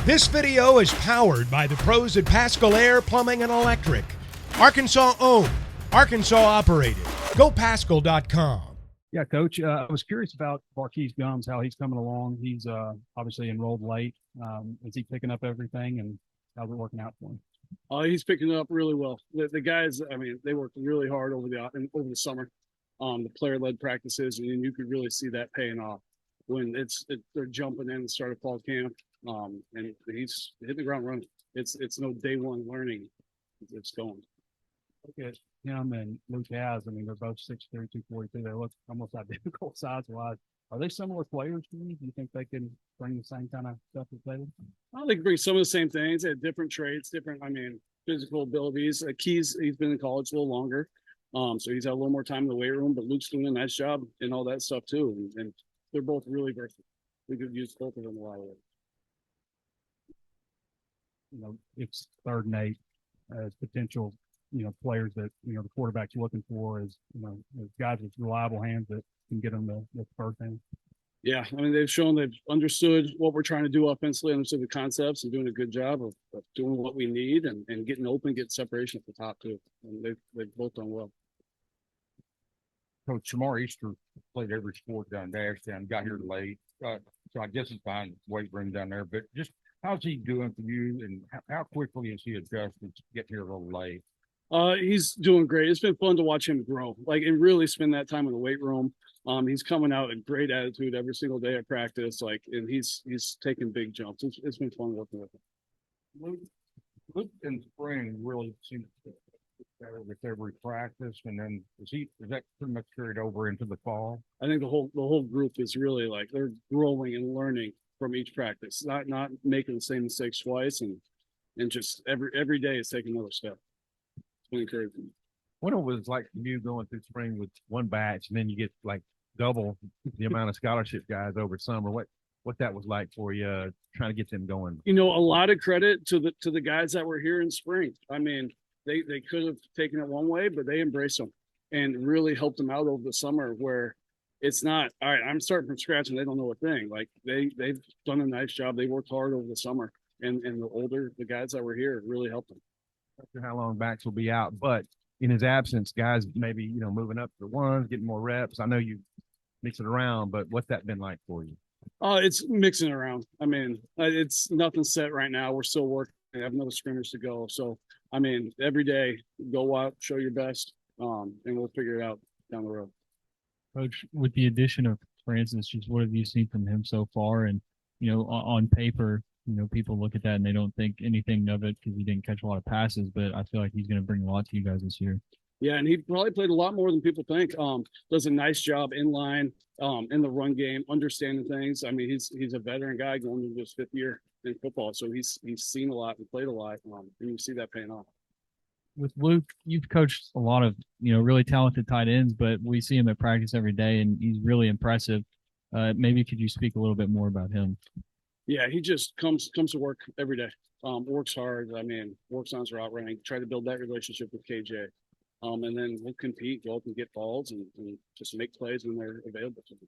This video is powered by the pros at Pascal Air Plumbing and Electric. Arkansas owned, Arkansas operated. GoPascal.com. Yeah, Coach, I was curious about Marquise Gums, how he's coming along. He's obviously enrolled late. Is he picking up everything, and how's it working out for him? He's picking it up really well. The guys, I mean, they worked really hard over the summer, the player-led practices, and you could really see that paying off when they're jumping in the start of fall camp, and he's hitting the ground running. It's no day one learning. It's going. Look at him and Luke Has. I mean, they're both 6'3", 242. They look almost identical size-wise. Are they similar players to you? Do you think they can bring the same kind of stuff to play? I think bring some of the same things. They have different traits, physical abilities. Keys, he's been in college a little longer, so he's had a little more time in the weight room. But Luke's doing a nice job and all that stuff too. And they're both really versatile. We could use both of them a lot of ways. You know, it's 3rd and 8 as potential, players that the quarterback's looking for is guys with reliable hands that can get them the first hand. Yeah, I mean, they've shown they've understood what we're trying to do offensively, understood the concepts, and doing a good job of doing what we need and getting open, getting separation at the top too. And they've both done well. Coach Shamar Easter played every sport down Dashtown, got here late. So I guess it's fine weight room down there. But just how's he doing for you, and how quickly is he adjusted to get here a little late? He's doing great. It's been fun to watch him grow, and really spend that time in the weight room. He's coming out a great attitude every single day at practice, and he's taking big jumps. It's been fun working with him. Luke in spring really seems to get better with every practice, and then is that pretty much carried over into the fall? I think the whole group is really they're growing and learning from each practice, not making the same mistakes twice, and just every day is taking another step. Encouraging. What it was like for you going through spring with one batch, and then you get double the amount of scholarship guys over summer. What that was like for you, trying to get them going? A lot of credit to the guys that were here in spring. I mean, they could have taken it one way, but they embraced them and really helped them out over the summer. Where it's not all right, I'm starting from scratch and they don't know a thing. They've done a nice job. They worked hard over the summer, and the guys that were here really helped them. Not sure how long backs will be out, but in his absence, guys maybe moving up to ones, getting more reps. I know you mix it around, but what's that been like for you? It's mixing around. I mean, it's nothing set right now. We're still working. I have another scrimmage to go. So, I mean, every day, go out, show your best, and we'll figure it out down the road. Coach, with the addition of Francis, just what have you seen from him so far? And, on paper, people look at that and they don't think anything of it because he didn't catch a lot of passes, but I feel like he's going to bring a lot to you guys this year. Yeah, and he probably played a lot more than people think. Does a nice job in line, in the run game, understanding things. I mean, he's a veteran guy going into his 5th year in football, so he's seen a lot and played a lot, and you see that paying off. With Luke, you've coached a lot of really talented tight ends, but we see him at practice every day, and he's really impressive. Maybe could you speak a little bit more about him? Yeah, he just comes to work every day. Works hard. I mean, works on his route running. Try to build that relationship with KJ, and then we'll compete, go up and get balls, and just make plays when they're available to him.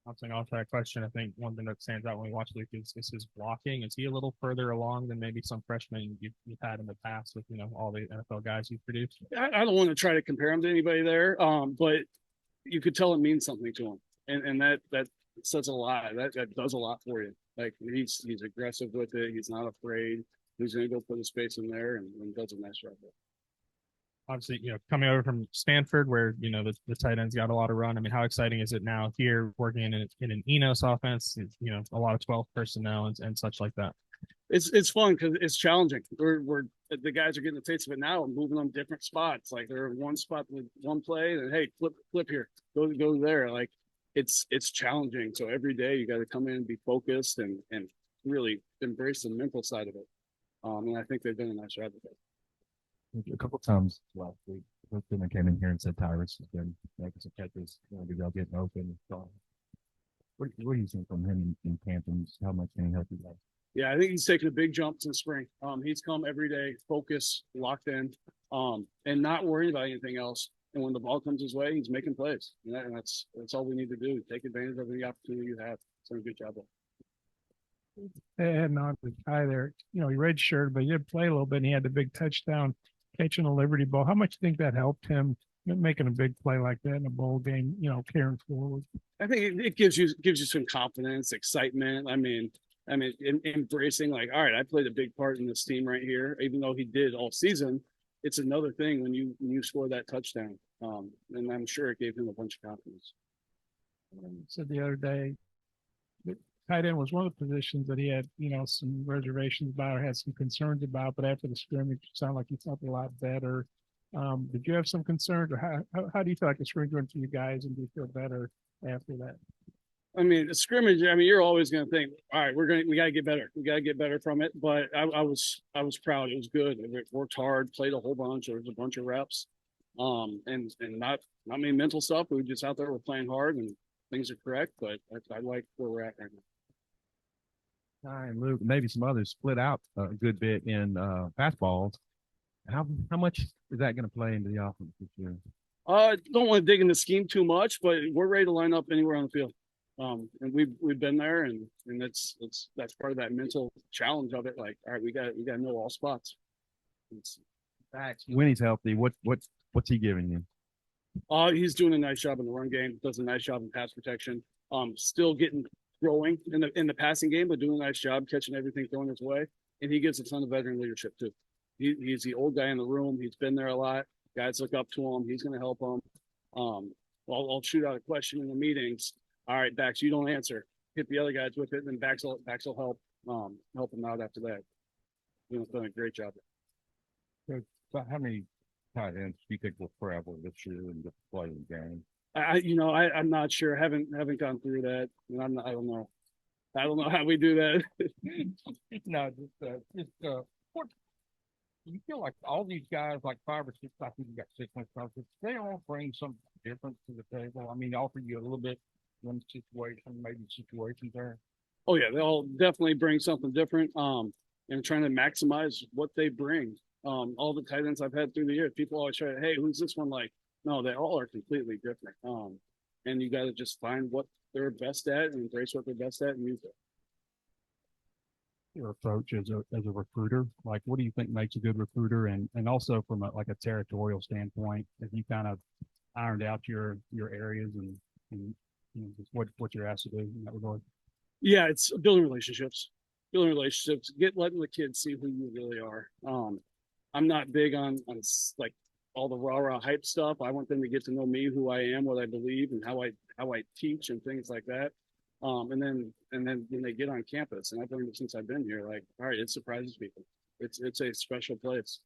Bouncing off that question, I think one thing that stands out when we watch Luke is his blocking. Is he a little further along than maybe some freshmen you've had in the past with all the NFL guys you've produced? I don't want to try to compare him to anybody there, but you could tell it means something to him, and that says a lot. That does a lot for you. He's aggressive with it. He's not afraid. He's going to go put his space in there and does a nice job there. Obviously, coming over from Stanford where, the tight ends got a lot of run. I mean, how exciting is it now here working in an Enos offense, a lot of 12 personnel and such like that? It's fun because it's challenging. We're the guys are getting the taste of it now and moving on different spots. They're in one spot with one play and hey, flip here, go there. It's challenging. So every day you got to come in and be focused and really embrace the mental side of it. And I think they've done a nice job with it. A couple times last week, Lieutenant came in here and said Tyrus has been making some catches, y'all getting open. So what do you think from him in camp, and how much can he help you guys? Yeah, I think he's taken a big jump since spring. He's come every day, focused, locked in, and not worried about anything else. And when the ball comes his way, he's making plays. And that's all we need to do. Take advantage of the opportunity you have. He's done a good job there. And on the tie there, you know, he redshirted, but he did play a little bit and he had the big touchdown catching a Liberty ball. How much do you think that helped him making a big play like that in a bowl game, you know, carrying forward? I think it gives you some confidence, excitement. Embracing like, all right, I played a big part in this team right here, even though he did all season. It's another thing when you score that touchdown, and I'm sure it gave him a bunch of confidence. Said the other day, that tight end was one of the positions that he had, you know, some reservations about or had some concerns about, but after the scrimmage, it sounded like he felt a lot better. Did you have some concerns, or how do you feel like the scrimmage went for you guys, and do you feel better after that? I mean, the scrimmage. I mean, you're always going to think, all right, we got to get better. We got to get better from it. But I was proud. It was good. We worked hard, played a whole bunch. There was a bunch of reps, and not many mental stuff. We were just out there. We're playing hard, and things are correct. But I like where we're at right now. Ty and Luke, maybe some others split out a good bit in fastballs. How much is that going to play into the offense this year? Don't want to dig in the scheme too much, but we're ready to line up anywhere on the field. And we've been there, and that's part of that mental challenge of it. Like, all right, we got to know all spots. When he's healthy, what's he giving you? He's doing a nice job in the run game. Does a nice job in pass protection. Still growing in the passing game, but doing a nice job catching everything thrown his way. And he gives a ton of veteran leadership too. He's the old guy in the room. He's been there a lot. Guys look up to him. He's going to help them. I'll shoot out a question in the meetings. All right, Bax, you don't answer. Hit the other guys with it, and then Bax will help them out after that. He's done a great job. So how many tight ends do you think will travel this year and get to play the game? I'm not sure. Haven't gone through that. And I don't know. I don't know how we do that. No, what do you feel like all these guys, like 5 or 6, I think you got 6 months, they all bring something different to the table? I mean, offer you a little bit one situation, maybe situations there. Oh yeah, they all definitely bring something different. And trying to maximize what they bring. All the tight ends I've had through the year, people always try to, hey, who's this one like? No, they all are completely different. And you got to just find what they're best at and embrace what they're best at and use it. Your approach as a recruiter, like what do you think makes a good recruiter, and also from a territorial standpoint, if you kind of ironed out your areas and you know, just what you're asked to do in that regard? Yeah, it's building relationships, letting the kids see who you really are. I'm not big on like all the rah hype stuff. I want them to get to know me, who I am, what I believe, and how I teach and things like that. And then when they get on campus, and I've learned it since I've been here, like, all right, it surprises people. It's a special place.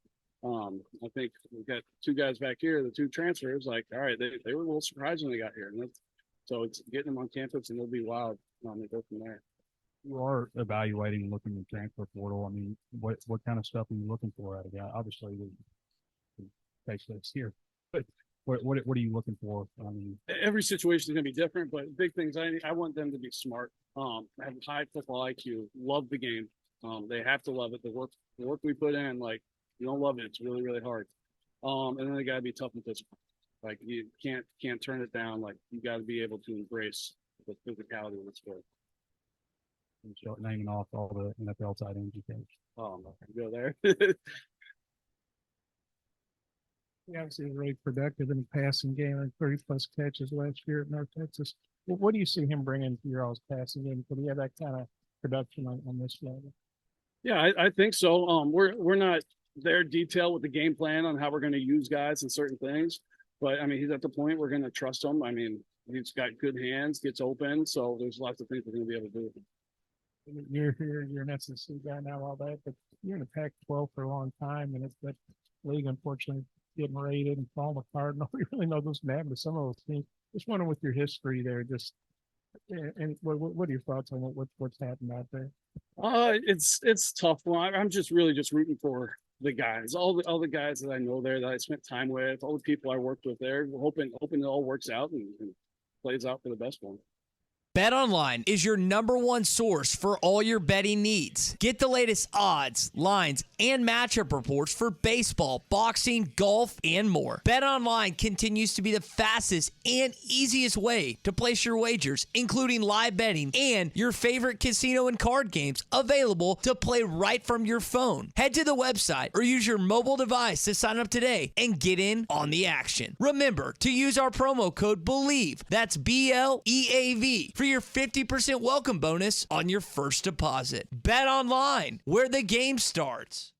I think we've got 2 guys back here, the 2 transfers, like, all right, they were a little surprised when they got here. And so it's getting them on campus and they'll be wild. They go from there. You are evaluating and looking at the transfer portal. I mean, what kind of stuff are you looking for out of a guy? Obviously, the face that's here, but what are you looking for? I mean, every situation is going to be different, but big things. I want them to be smart. Have high football IQ, love the game. They have to love it. The work we put in, like, you don't love it, it's really, really hard. And then they got to be tough and physical. Like, you can't turn it down. Like, you got to be able to embrace the physicality of the sport. and start naming off all the NFL tight ends you coach. I'm not going to go there. He obviously was really productive in the passing game, and 30+ catches last year at North Texas. What do you see him bringing to your all's passing game? Could he have that kind of production on this level? Yeah, I think so. We're not there detailed with the game plan on how we're going to use guys and certain things, but I mean, he's at the point we're going to trust him. I mean, he's got good hands, gets open, so there's lots of things we're going to be able to do with him. You're here, you're an SEC guy now, all that, but you're in the Pac-12 for a long time, and it's that league, unfortunately, getting raided and falling apart. Nobody really knows what's going to happen to some of those teams. Just wondering with your history there, and what are your thoughts on what's happened out there? It's tough. Well, I'm just really just rooting for the guys, all the guys that I know there, that I spent time with, all the people I worked with there. We're hoping it all works out and plays out for the best one. BetOnline is your #1 source for all your betting needs. Get the latest odds, lines, and matchup reports for baseball, boxing, golf, and more. BetOnline continues to be the fastest and easiest way to place your wagers, including live betting and your favorite casino and card games available to play right from your phone. Head to the website or use your mobile device to sign up today and get in on the action. Remember to use our promo code BELIEVE, that's BLEAV, for your 50% welcome bonus on your first deposit. Bet online, where the game starts.